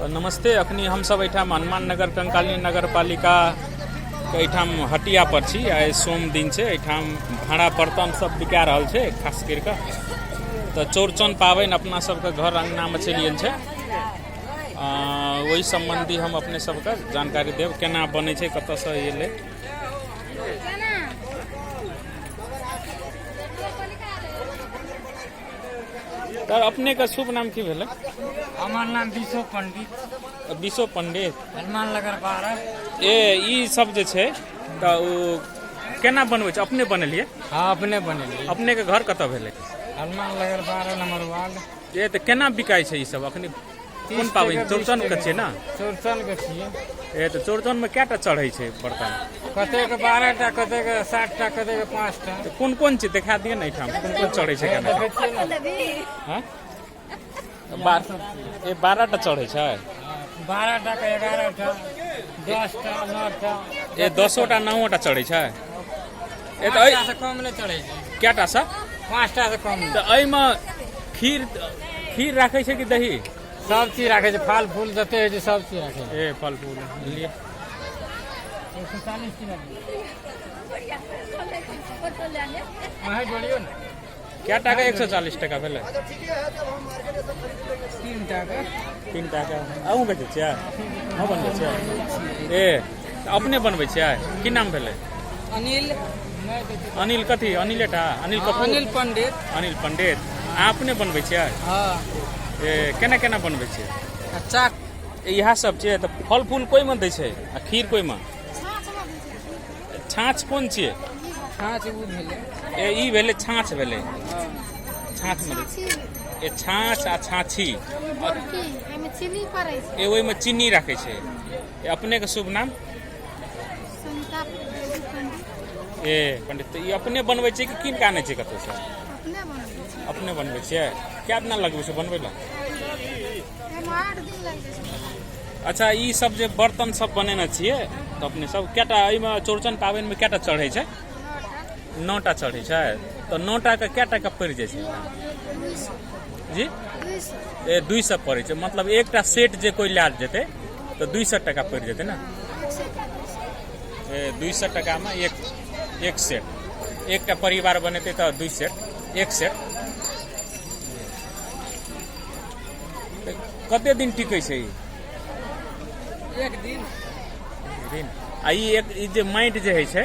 तो नमस्ते। अखनी हम सब एठाम हनुमान नगर कंकाली नगर पालिका के एठाम हटिया पर छी। आइ सोम दिन छै। एठाम भाड़ा बर्तन सब बिका रहल छै, खास करके तो चौरचन पाबनि अपना सबके घर अंगना में चलि गेल छै। वही संबंधी हम अपने सबके जानकारी देव, केना बनै छै, कतऽ से एलै। तर अपने का शुभ नाम की भेलै? हमार नाम विशो पंडित। विशो पंडित, हनुमान नगर 12। ई सब जे छै तऽ ओ केना बनबै छै? अपने बनेलिए? हाँ, अपने बनेलिए। अपने के घर कतऽ भेलै? Hanuman Nagar 12 number ward. ये तऽ केना बिकाइ छै ई सब? अखनी कोन पाबनि? चौरचन के छियै ना? चौरचन के छियै। ए तऽ चौरचन में कएटा चढ़ै छै बर्तन? कते के 12 टा, कते के 60 टा, कते के 5 टा। तो कोन कोन चीज देखा दिए ना एठाम, कोन कोन चढ़ै छै केना? हां, 12 टा चढ़ै छै। 12 टा के 11 टा, 10 टा, 9 टा। ए 10 टा 9 टा चढ़ै छै। ए तऽ 5 टा से कम नहीं चढ़ै छै। कएटा से? 5 टा से कम नहीं। तऽ एहिमे खीर राखै छै कि दही? सब चीज राखे छै, फल फूल जते है छै सब चीज राखे छै। ए फल फूल लिए 140 की वहाँ जोड़ियो ना। क्या टाका? 140 टका भेलै। 3 टाका। 3 टाका अहूँ बेचै छियै? हाँ, बनबै छियै। ए अपने बनबै छियै? की नाम भेलै? अनिल। अनिल कथी? अनिले टा? अनिल कपूर? अनिल पंडित। अनिल पंडित। अहाँ अपने बनबै छियै? हाँ। ए केना केना बनबै छियै? अच्छा, इएह सब छै। तऽ फल फूल कोई में दै छै आ खीर कोई में? छाछ कोन छियै? छाछ उ भेलै। ए ई भेलै छाछ भेलै। छाछ में ए छाछ आ छाछी चीनी पड़ै छै। ए ओहि में चीनी राखै छै। ए अपने के शुभ नाम? ए पंडित। तऽ ई अपने बनबै छियै कि कीन के आनै छियै कतौ से? अपने बनबै छियै। क्या दिन लगबै छै बनबै ला? 8 दिन लग जाइ छै। अच्छा, ई सब जे बर्तन सब बनेने छियै तऽ अपने सब केटा एहिमे चौरचन पाबनि में केटा चढ़ै छै? 9 टा चढ़ै छै। तऽ 9 टा के क्या टाका पड़ि जाइ छै जी? 200। ए 200 पड़ै छै। मतलब एकटा सेट जे कोई ला जेतै तऽ 200 टका पड़ि जेतै ना? ए 200 टका में एक सेट। एकटा परिवार बनेतै तऽ 2 सेट, एक सेट। कते दिन टिकै छै ई? एक दिन। आ ई जे माटि जे होइ छै